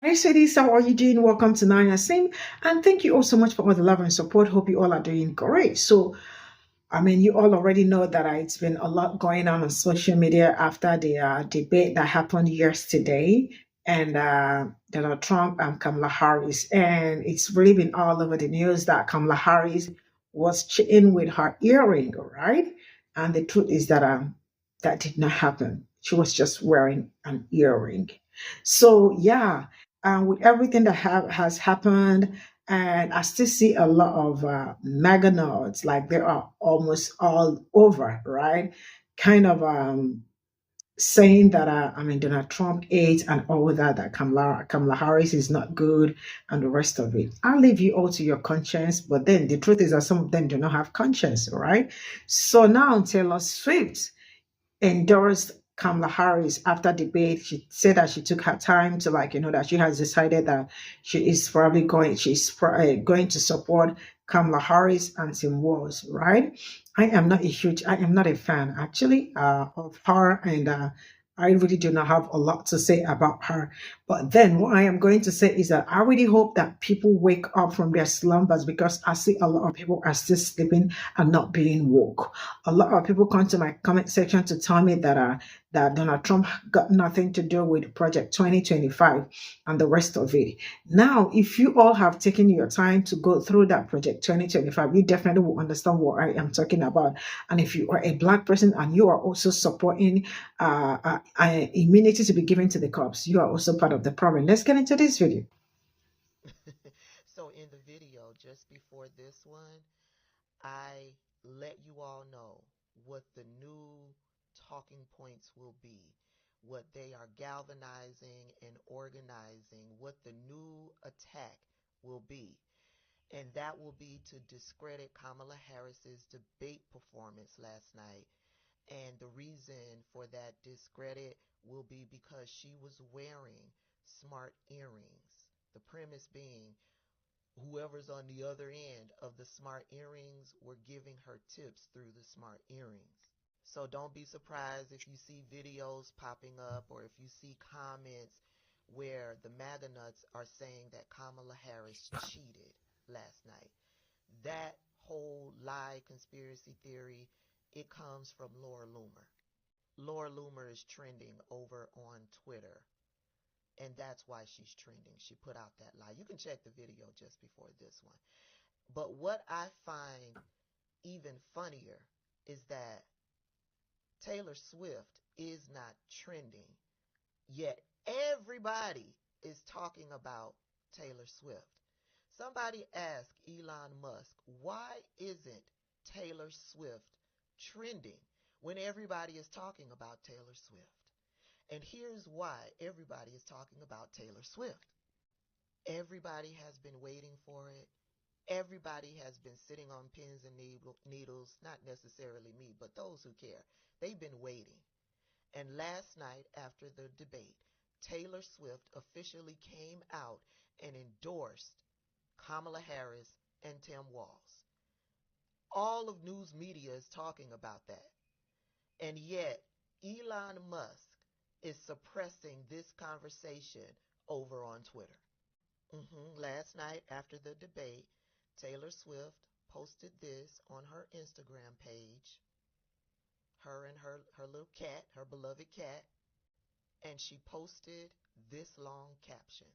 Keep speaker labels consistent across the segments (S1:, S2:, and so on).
S1: Hi, Sadie. How are you doing? Welcome to Nanya Sing. And thank you all so much for all the love and support. Hope you all are doing great. So, you all already know that it's been a lot going on social media after the debate that happened yesterday and Donald Trump and Kamala Harris. And it's really been all over the news that Kamala Harris was cheating with her earring, right? And the truth is that that did not happen. She was just wearing an earring. So, yeah, with everything that has happened, and I still see a lot of mega nodes, like they are almost all over, right? Kind of saying that Donald Trump ate and all that, that Kamala Harris is not good and the rest of it. I'll leave you all to your conscience, but then the truth is that some of them do not have conscience, right? So now Taylor Swift endorsed Kamala Harris after debate. She said that she took her time to, like, that she has decided that she's going to support Kamala Harris and Tim Walz, right? I am not a fan actually of her, and I really do not have a lot to say about her. But then what I am going to say is that I really hope that people wake up from their slumbers, because I see a lot of people are still sleeping and not being woke. A lot of people come to my comment section to tell me that Donald Trump got nothing to do with Project 2025 and the rest of it. Now, if you all have taken your time to go through that Project 2025, you definitely will understand what I am talking about. And if you are a Black person and you are also supporting immunity to be given to the cops, you are also part of the problem. Let's get into this video.
S2: So in the video just before this one, I let you all know what the new talking points will be, what they are galvanizing and organizing, what the new attack will be. And that will be to discredit Kamala Harris's debate performance last night. And the reason for that discredit will be because she was wearing smart earrings. The premise being whoever's on the other end of the smart earrings were giving her tips through the smart earrings. So don't be surprised if you see videos popping up or if you see comments where the MAGA nuts are saying that Kamala Harris cheated last night. That whole lie conspiracy theory, it comes from Laura Loomer. Laura Loomer is trending over on Twitter, and that's why she's trending. She put out that lie. You can check the video just before this one. But what I find even funnier is that Taylor Swift is not trending, yet everybody is talking about Taylor Swift. Somebody asked Elon Musk, why isn't Taylor Swift trending when everybody is talking about Taylor Swift? And here's why everybody is talking about Taylor Swift. Everybody has been waiting for it. Everybody has been sitting on pins and needles, not necessarily me, but those who care. They've been waiting. And last night, after the debate, Taylor Swift officially came out and endorsed Kamala Harris and Tim Walz. All of news media is talking about that. And yet, Elon Musk is suppressing this conversation over on Twitter. Last night, after the debate, Taylor Swift posted this on her Instagram page, her and her little cat, her beloved cat, and she posted this long caption.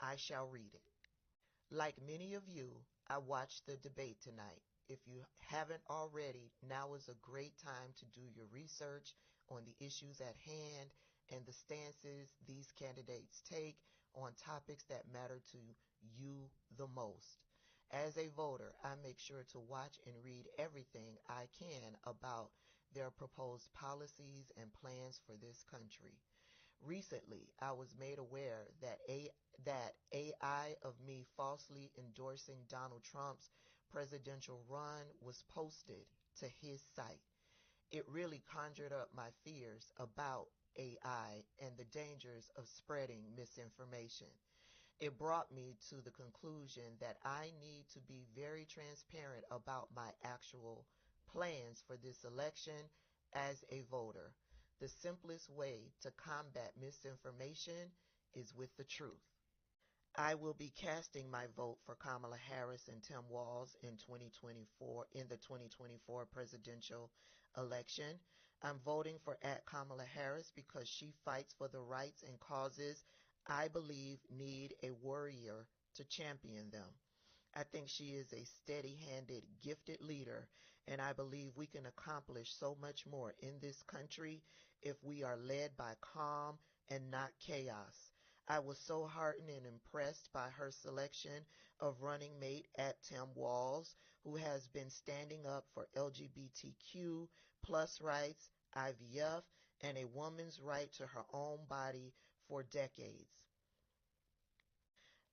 S2: I shall read it. Like many of you, I watched the debate tonight. If you haven't already, now is a great time to do your research on the issues at hand and the stances these candidates take on topics that matter to you the most. As a voter, I make sure to watch and read everything I can about their proposed policies and plans for this country. Recently, I was made aware that AI of me falsely endorsing Donald Trump's presidential run was posted to his site. It really conjured up my fears about AI and the dangers of spreading misinformation. It brought me to the conclusion that I need to be very transparent about my actual plans for this election as a voter. The simplest way to combat misinformation is with the truth. I will be casting my vote for Kamala Harris and Tim Walz in 2024 in the 2024 presidential election. I'm voting for at Kamala Harris because she fights for the rights and causes I believe need a warrior to champion them. I think she is a steady-handed, gifted leader, and I believe we can accomplish so much more in this country if we are led by calm and not chaos. I was so heartened and impressed by her selection of running mate at Tim Walz, who has been standing up for LGBTQ plus rights, IVF, and a woman's right to her own body for decades.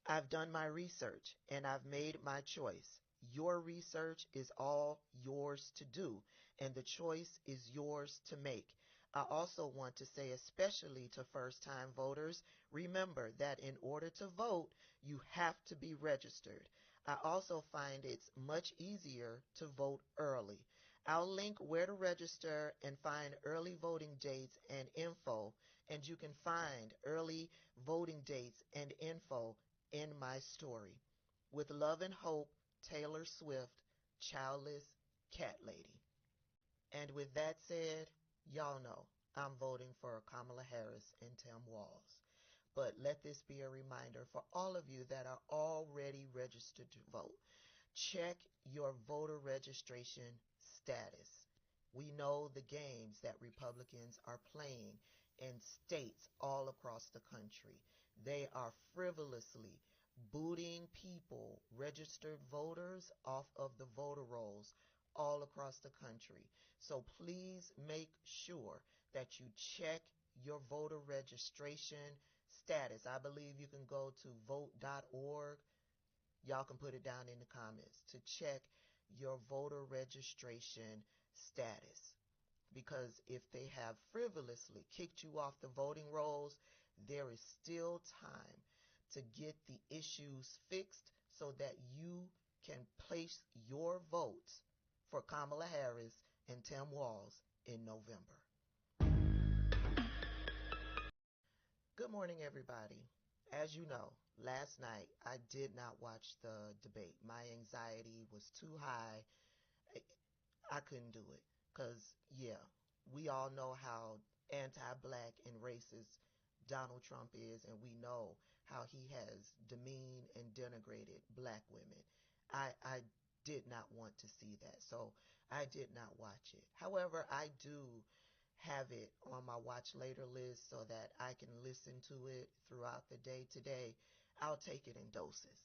S2: I've done my research and I've made my choice. Your research is all yours to do, and the choice is yours to make. I also want to say, especially to first time voters, remember that in order to vote, you have to be registered. I also find it's much easier to vote early. I'll link where to register and find early voting dates and info, and you can find early voting dates and info in my story. With love and hope, Taylor Swift, Childless Cat Lady. And with that said, y'all know I'm voting for Kamala Harris and Tim Walz. But let this be a reminder for all of you that are already registered to vote. Check your voter registration status. We know the games that Republicans are playing in states all across the country. They are frivolously booting people, registered voters, off of the voter rolls all across the country. So please make sure that you check your voter registration status. I believe you can go to vote.org. Y'all can put it down in the comments to check your voter registration status. Because if they have frivolously kicked you off the voting rolls, there is still time to get the issues fixed so that you can place your votes for Kamala Harris and Tim Walz in November. Good morning, everybody. As you know, last night I did not watch the debate. My anxiety was too high. I couldn't do it because, yeah, we all know how anti-black and racist Donald Trump is, and we know how he has demeaned and denigrated black women. I did not want to see that, so I did not watch it. However, I do have it on my watch later list so that I can listen to it throughout the day today. I'll take it in doses.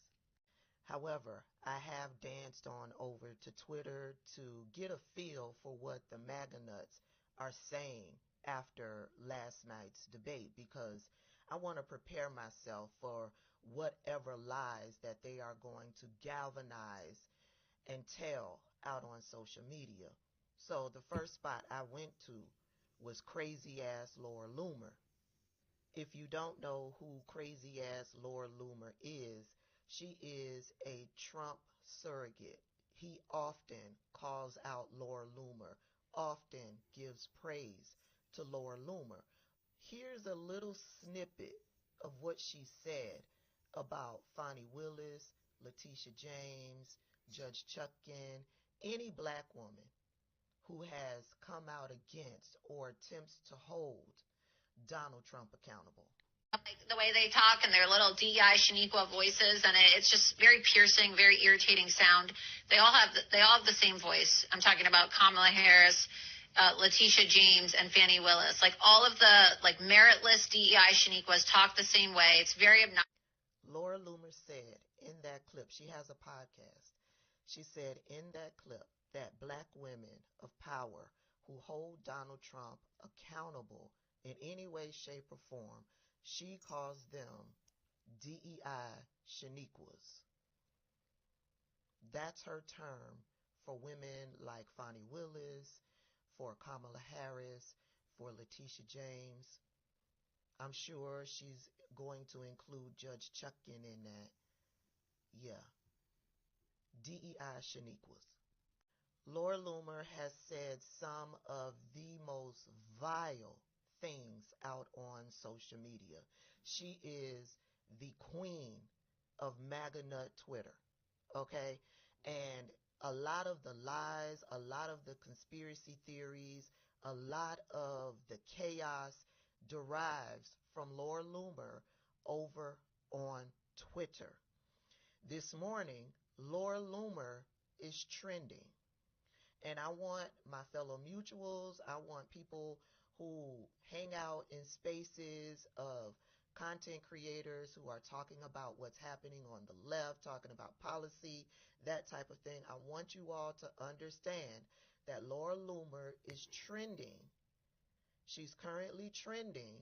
S2: However, I have danced on over to Twitter to get a feel for what the MAGA nuts are saying after last night's debate because I want to prepare myself for whatever lies that they are going to galvanize and tell out on social media. So the first spot I went to was crazy ass Laura Loomer. If you don't know who crazy ass Laura Loomer is, she is a Trump surrogate. He often calls out Laura Loomer, often gives praise to Laura Loomer. Here's a little snippet of what she said about Fani Willis, Letitia James, Judge Chutkan, any black woman who has come out against or attempts to hold Donald Trump accountable.
S3: Like the way they talk and their little DEI Shaniqua voices, and it's just very piercing, very irritating sound. They all have the same voice. I'm talking about Kamala Harris, Letitia James, and Fani Willis. Like all of the meritless DEI Shaniquas talk the same way. It's very obnoxious.
S2: Laura Loomer said in that clip, she has a podcast. She said in that clip that black women of power who hold Donald Trump accountable in any way, shape, or form, she calls them DEI Shaniquas. That's her term for women like Fani Willis, for Kamala Harris, for Letitia James. I'm sure she's going to include Judge Chutkan in that. Yeah. DEI Shaniquas. Laura Loomer has said some of the most vile things out on social media. She is the queen of MAGA nut Twitter, okay? And a lot of the lies, a lot of the conspiracy theories, a lot of the chaos derives from Laura Loomer over on Twitter. This morning, Laura Loomer is trending. And I want my fellow mutuals, I want people who hang out in spaces of content creators who are talking about what's happening on the left, talking about policy, that type of thing. I want you all to understand that Laura Loomer is trending. She's currently trending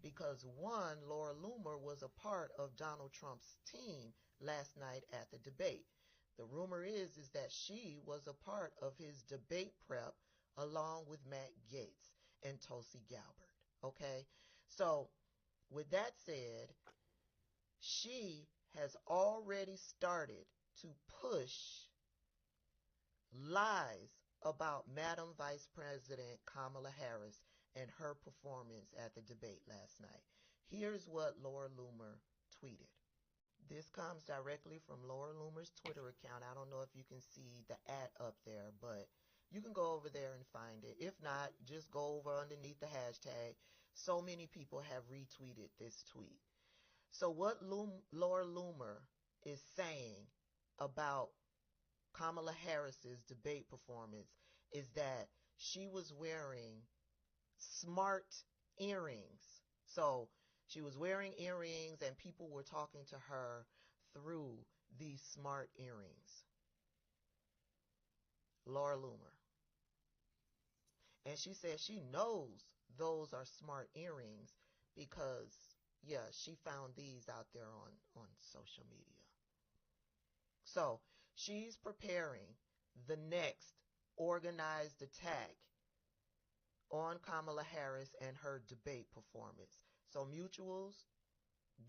S2: because, one, Laura Loomer was a part of Donald Trump's team last night at the debate. The rumor is that she was a part of his debate prep along with Matt Gaetz and Tulsi Gabbard. Okay? So, with that said, she has already started to push lies about Madam Vice President Kamala Harris and her performance at the debate last night. Here's what Laura Loomer tweeted. This comes directly from Laura Loomer's Twitter account. I don't know if you can see the ad up there, but you can go over there and find it. If not, just go over underneath the hashtag. So many people have retweeted this tweet. So what Laura Loomer is saying about Kamala Harris's debate performance is that she was wearing smart earrings. So she was wearing earrings and people were talking to her through these smart earrings. Laura Loomer. And she said she knows those are smart earrings because, yeah, she found these out there on social media. So she's preparing the next organized attack on Kamala Harris and her debate performance. So mutuals,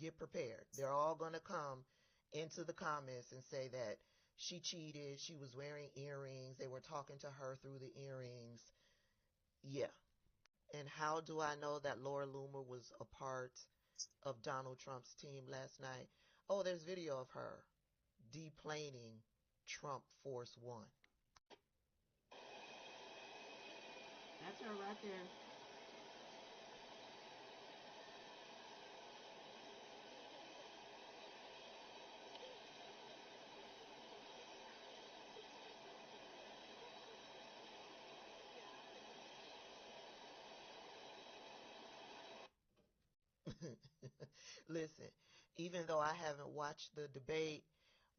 S2: get prepared. They're all going to come into the comments and say that she cheated, she was wearing earrings, they were talking to her through the earrings. Yeah. And how do I know that Laura Loomer was a part of Donald Trump's team last night? Oh, there's video of her deplaning Trump Force One. That's her right there. Listen, even though I haven't watched the debate,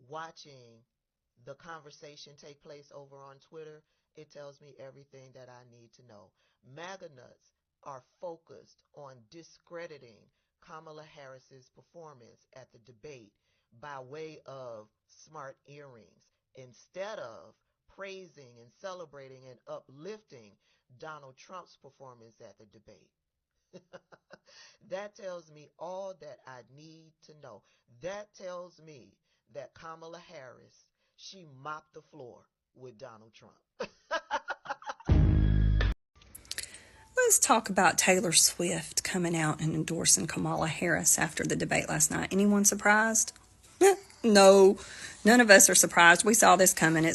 S2: watching the conversation take place over on Twitter, it tells me everything that I need to know. MAGA nuts are focused on discrediting Kamala Harris's performance at the debate by way of smart earrings instead of praising and celebrating and uplifting Donald Trump's performance at the debate. That tells me all that I need to know. That tells me that Kamala Harris, she mopped the floor with Donald Trump.
S4: Let's talk about Taylor Swift coming out and endorsing Kamala Harris after the debate last night. Anyone surprised? No, none of us are surprised. We saw this coming.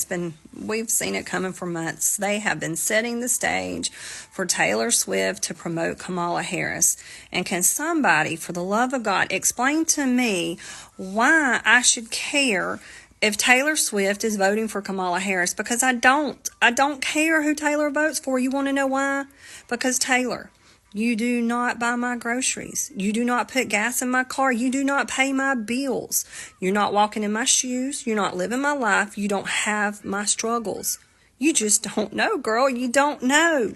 S4: We've seen it coming for months. They have been setting the stage for Taylor Swift to promote Kamala Harris. And can somebody, for the love of God, explain to me why I should care if Taylor Swift is voting for Kamala Harris? Because I don't care who Taylor votes for. You want to know why? Because Taylor, you do not buy my groceries. You do not put gas in my car. You do not pay my bills. You're not walking in my shoes. You're not living my life. You don't have my struggles. You just don't know, girl. You don't know.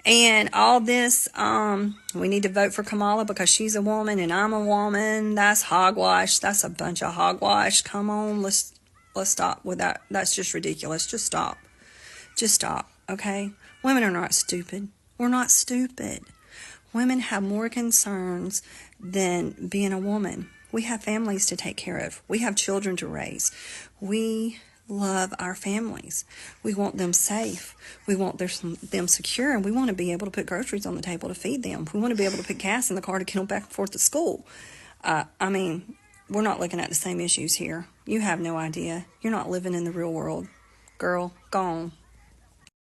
S4: And all this, we need to vote for Kamala because she's a woman and I'm a woman. That's hogwash. That's a bunch of hogwash. Come on, let's stop with that. That's just ridiculous. Just stop. Just stop, okay? Women are not stupid. We're not stupid. Women have more concerns than being a woman. We have families to take care of. We have children to raise. We love our families. We want them safe. We want them secure, and we want to be able to put groceries on the table to feed them. We want to be able to put gas in the car to get them back and forth to school. We're not looking at the same issues here. You have no idea. You're not living in the real world. Girl, gone.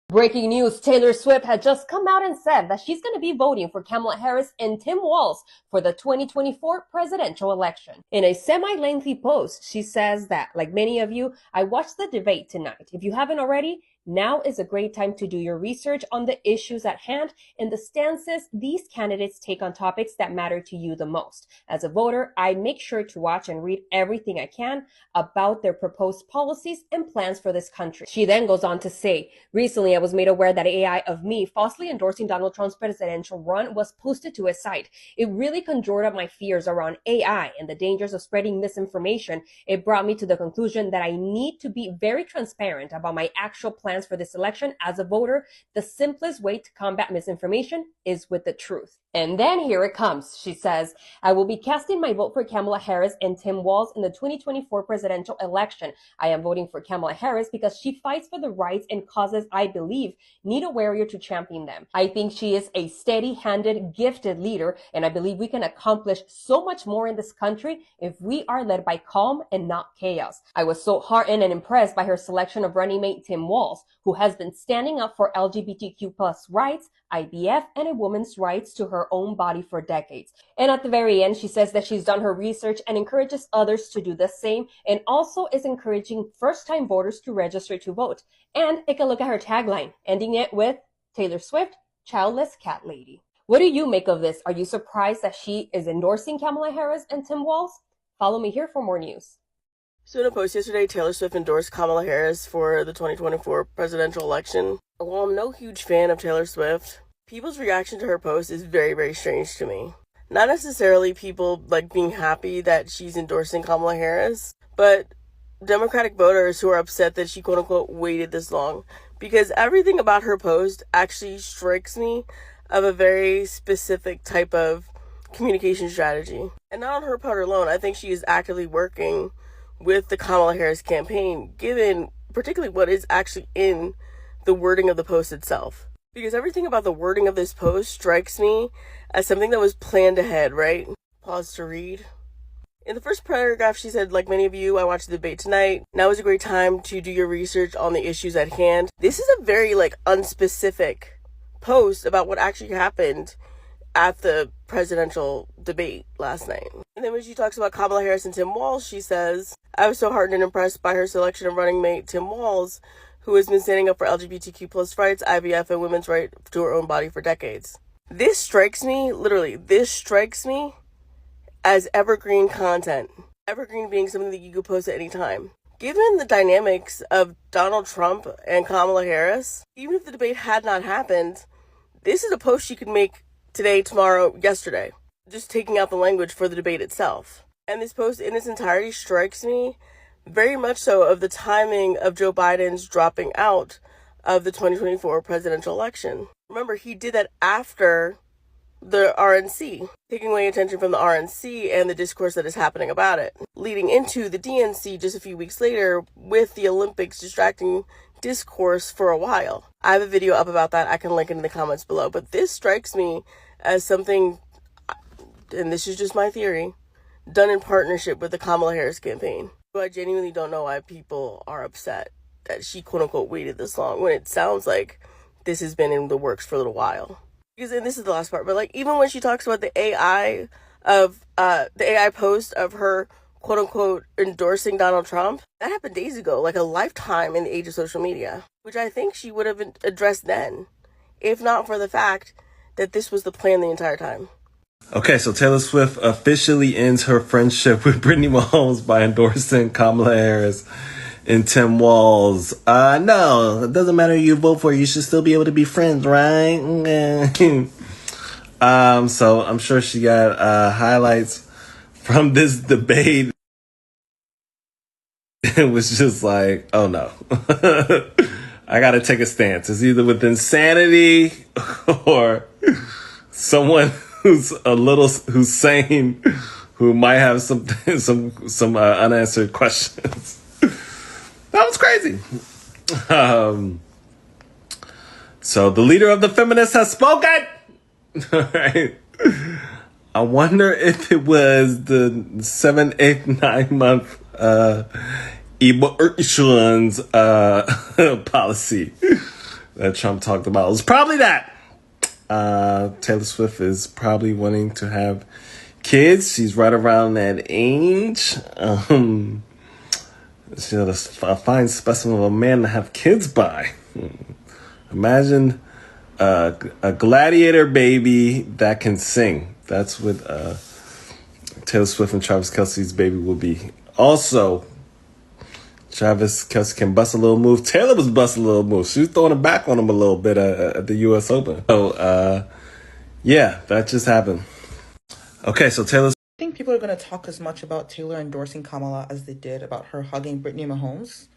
S5: Breaking news, Taylor Swift had just come out and said that she's going to be voting for Kamala Harris and Tim Walz for the 2024 presidential election. In a semi-lengthy post, she says that, like many of you, I watched the debate tonight. If you haven't already, now is a great time to do your research on the issues at hand and the stances these candidates take on topics that matter to you the most. As a voter, I make sure to watch and read everything I can about their proposed policies and plans for this country. She then goes on to say, recently I was made aware that AI of me falsely endorsing Donald Trump's presidential run was posted to his site. It really conjured up my fears around AI and the dangers of spreading misinformation. It brought me to the conclusion that I need to be very transparent about my actual plans for this election. As a voter, the simplest way to combat misinformation is with the truth. And then here it comes. She says, I will be casting my vote for Kamala Harris and Tim Walz in the 2024 presidential election. I am voting for Kamala Harris because she fights for the rights and causes I believe need a warrior to champion them. I think she is a steady-handed, gifted leader, and I believe we can accomplish so much more in this country if we are led by calm and not chaos. I was so heartened and impressed by her selection of running mate Tim Walz, who has been standing up for LGBTQ plus rights, IVF, and a woman's rights to her own body for decades. And at the very end, she says that she's done her research and encourages others to do the same, and also is encouraging first-time voters to register to vote. And take a look at her tagline, ending it with Taylor Swift, childless cat lady. What do you make of this? Are you surprised that she is endorsing Kamala Harris and Tim Walz? Follow me here for more news.
S6: So in a post yesterday, Taylor Swift endorsed Kamala Harris for the 2024 presidential election. While I'm no huge fan of Taylor Swift, people's reaction to her post is very, very strange to me. Not necessarily people being happy that she's endorsing Kamala Harris, but Democratic voters who are upset that she quote unquote waited this long, because everything about her post actually strikes me of a very specific type of communication strategy. And not on her part alone, I think she is actively working with the Kamala Harris campaign, given particularly what is actually in the wording of the post itself. Because everything about the wording of this post strikes me as something that was planned ahead, right? Pause to read. In the first paragraph, she said, like many of you, I watched the debate tonight. Now is a great time to do your research on the issues at hand. This is a very unspecific post about what actually happened at the presidential debate last night. And then when she talks about Kamala Harris and Tim Walz, she says, I was so heartened and impressed by her selection of running mate Tim Walz, who has been standing up for LGBTQ plus rights, IVF, and women's right to her own body for decades. This strikes me as evergreen content. Evergreen being something that you could post at any time. Given the dynamics of Donald Trump and Kamala Harris, even if the debate had not happened, this is a post she could make today, tomorrow, yesterday. Just taking out the language for the debate itself. And this post in its entirety strikes me very much so of the timing of Joe Biden's dropping out of the 2024 presidential election. Remember, he did that after the RNC, taking away attention from the RNC and the discourse that is happening about it, leading into the DNC just a few weeks later with the Olympics distracting discourse for a while. I have a video up about that. I can link it in the comments below. But this strikes me as something, and this is just my theory, done in partnership with the Kamala Harris campaign. So I genuinely don't know why people are upset that she quote-unquote waited this long when it sounds like this has been in the works for a little while. Because, and this is the last part, but even when she talks about the AI post of her quote-unquote endorsing Donald Trump, that happened days ago, a lifetime in the age of social media, which I think she would have addressed then, if not for the fact that this was the plan the entire time.
S7: Okay, so Taylor Swift officially ends her friendship with Brittany Mahomes by endorsing Kamala Harris and Tim Walz. No, it doesn't matter who you vote for. You should still be able to be friends, right? So I'm sure she got highlights from this debate. It was just oh no. I gotta take a stance. It's either with insanity or someone who's who's sane, who might have some unanswered questions. That was crazy. So the leader of the feminists has spoken. All right. I wonder if it was the 7, 8, 9 month abortions policy that Trump talked about. It was probably that. Taylor Swift is probably wanting to have kids. She's right around that age. She's a fine specimen of a man to have kids by. Imagine a gladiator baby that can sing. That's what Taylor Swift and Travis Kelce's baby will be. Also, Travis Kelce can bust a little move. Taylor was busting a little move. She was throwing it back on him a little bit at the U.S. Open. So, yeah, that just happened. Okay, so Taylor's...
S8: I think people are going to talk as much about Taylor endorsing Kamala as they did about her hugging Brittany Mahomes.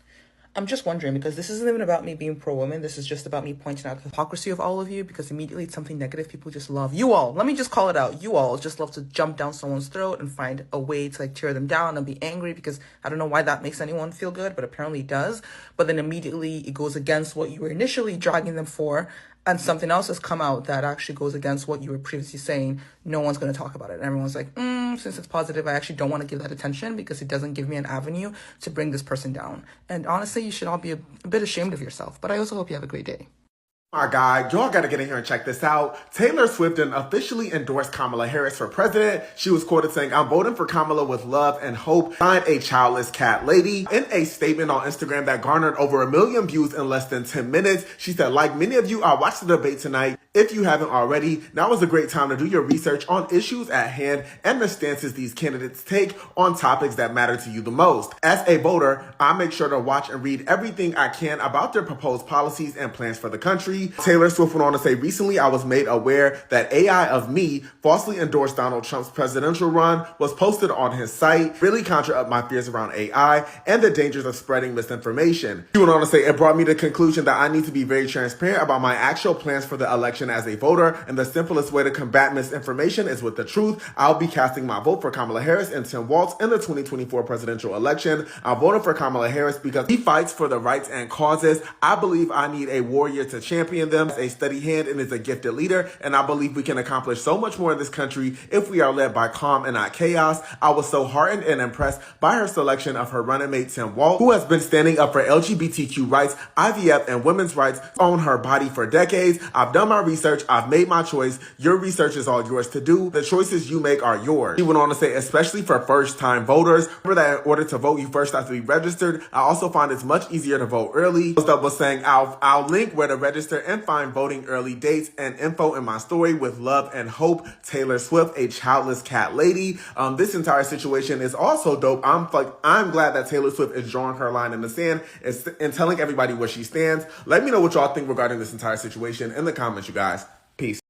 S8: I'm just wondering, because this isn't even about me being pro-woman. This is just about me pointing out the hypocrisy of all of you, because immediately it's something negative. People just love you all. Let me just call it out. You all just love to jump down someone's throat and find a way to like tear them down and be angry, because I don't know why that makes anyone feel good, but apparently it does. But then immediately it goes against what you were initially dragging them for, and something else has come out that actually goes against what you were previously saying. No one's going to talk about it. And everyone's like, since it's positive, I actually don't want to give that attention because it doesn't give me an avenue to bring this person down. And honestly, you should all be a bit ashamed of yourself. But I also hope you have a great day.
S9: My God, y'all gotta get in here and check this out. Taylor Swift officially endorsed Kamala Harris for president. She was quoted saying, "I'm voting for Kamala with love and hope. Signed, a childless cat lady." In a statement on Instagram that garnered over 1 million views in less than 10 minutes, she said, "Like many of you, I watched the debate tonight. If you haven't already, now is a great time to do your research on issues at hand and the stances these candidates take on topics that matter to you the most. As a voter, I make sure to watch and read everything I can about their proposed policies and plans for the country." Taylor Swift went on to say, "Recently, I was made aware that AI of me falsely endorsed Donald Trump's presidential run was posted on his site. Really conjure up my fears around AI and the dangers of spreading misinformation." She went on to say, "It brought me to the conclusion that I need to be very transparent about my actual plans for the election as a voter, and the simplest way to combat misinformation is with the truth. I'll be casting my vote for Kamala Harris and Tim Walz in the 2024 presidential election. I'm voting for Kamala Harris because he fights for the rights and causes. I believe I need a warrior to champion them, a steady hand, and is a gifted leader, and I believe we can accomplish so much more in this country if we are led by calm and not chaos." I was so heartened and impressed by her selection of her running mate Tim Walz, who has been standing up for LGBTQ rights, IVF, and women's rights on her body for decades. "I've done my research. I've made my choice. Your research is all yours to do. The choices you make are yours." She went on to say, "Especially for first-time voters, remember that in order to vote, you first have to be registered. I also find it's much easier to vote early." Post up was saying, I'll link where to register and find voting early dates and info in my story. With love and hope, Taylor Swift, a childless cat lady." This entire situation is also dope. I'm glad that Taylor Swift is drawing her line in the sand and telling everybody where she stands. Let me know what y'all think regarding this entire situation in the comments, you guys. Peace.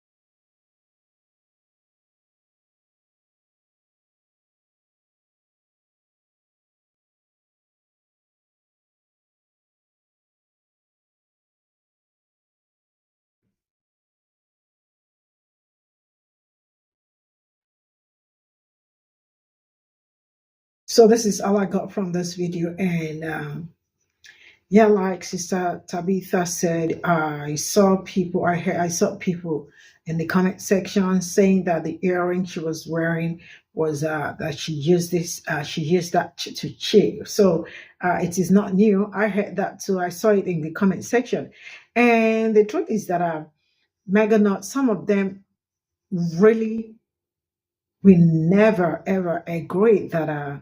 S1: So this is all I got from this video. And yeah, like Sister Tabitha said, I saw people in the comment section saying that the earring she was wearing was that she used that to cheat. So it is not new. I heard that too. I saw it in the comment section. And the truth is that mega nuts, some of them really will never ever agree that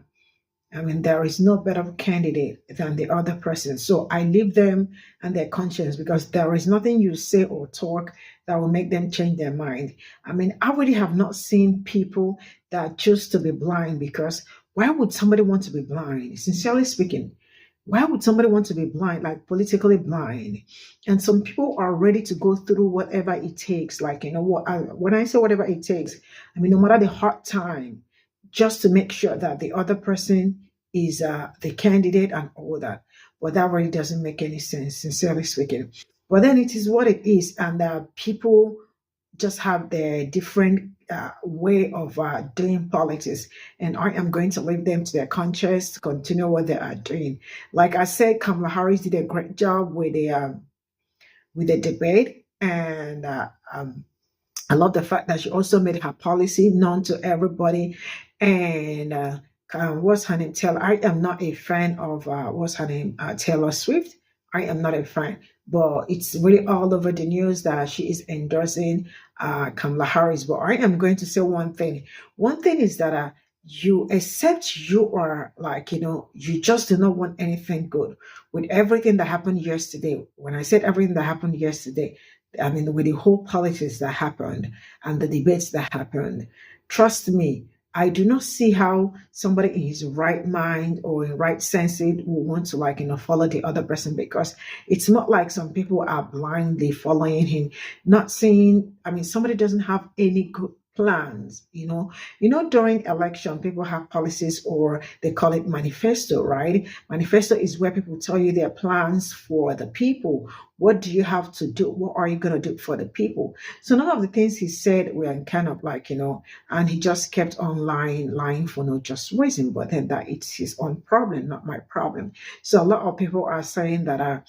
S1: there is no better candidate than the other person. So I leave them and their conscience, because there is nothing you say or talk that will make them change their mind. I really have not seen people that choose to be blind, because why would somebody want to be blind? Sincerely speaking, why would somebody want to be blind, like politically blind? And some people are ready to go through whatever it takes. Like, when I say whatever it takes, no matter the hard time, just to make sure that the other person is the candidate and all that. But that really doesn't make any sense, sincerely speaking. But then it is what it is. And people just have their different way of doing politics, and I am going to leave them to their conscience to continue what they are doing. Like I said, Kamala Harris did a great job with the debate, and I love the fact that she also made her policy known to everybody. And what's her name? Taylor. I am not a fan of what's her name? Taylor Swift. I am not a fan, but it's really all over the news that she is endorsing Kamala Harris. But I am going to say one thing. One thing is that you accept you are like, you just do not want anything good with everything that happened yesterday. When I said everything that happened yesterday, I mean, with the whole politics that happened and the debates that happened, trust me, I do not see how somebody in his right mind or in right senses will want to follow the other person, because it's not like some people are blindly following him, not saying, I mean, somebody doesn't have any good plans. During election, people have policies, or they call it manifesto, right? Manifesto is where people tell you their plans for the people. What do you have to do? What are you going to do for the people? So none of the things he said were kind of and he just kept on lying for no just reason. But then that it's his own problem, not my problem. So a lot of people are saying that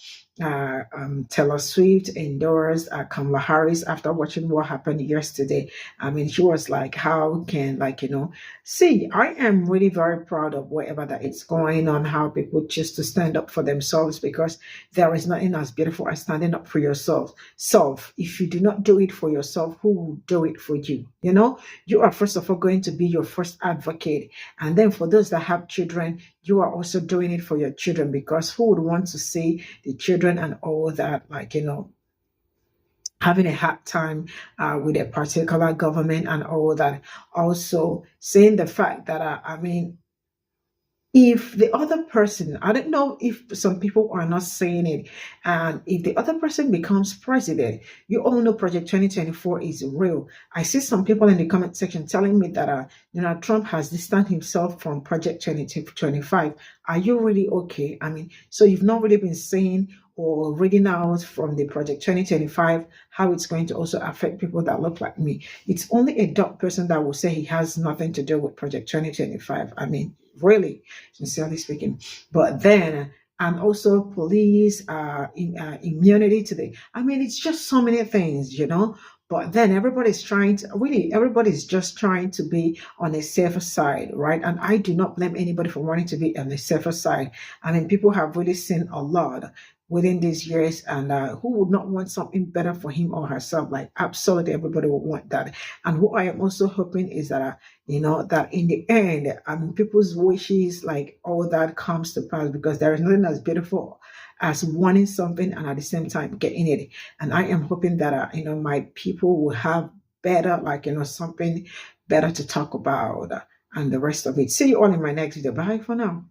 S1: Taylor Swift endorsed Kamala Harris after watching what happened yesterday. I mean, she was like, how can, see, I am really very proud of whatever that it's going on, how people choose to stand up for themselves, because there is nothing as beautiful as standing up for yourself. If you do not do it for yourself, who will do it for you? You are first of all going to be your first advocate. And then for those that have children, you are also doing it for your children, because who would want to see the children and all that, having a hard time with a particular government and all that. Also saying the fact that, if the other person, I don't know if some people are not saying it, and if the other person becomes president, you all know Project 2024 is real. I see some people in the comment section telling me that Trump has distanced himself from Project 2025. Are you really okay? I mean, so you've not really been saying or reading out from the Project 2025 how it's going to also affect people that look like me. It's only a dark person that will say he has nothing to do with Project 2025. I mean, really, sincerely speaking. But then, and also police immunity today. I mean, it's just so many things, But then everybody's just trying to be on a safer side, right? And I do not blame anybody for wanting to be on the safer side. I mean, people have really seen a lot within these years, and who would not want something better for him or herself? Like, absolutely everybody would want that. And what I am also hoping is that that in the end, I mean, people's wishes, like all that, comes to pass, because there is nothing as beautiful as wanting something and at the same time getting it. And I am hoping that my people will have better, something better to talk about, and the rest of it. See you all in my next video. Bye for now.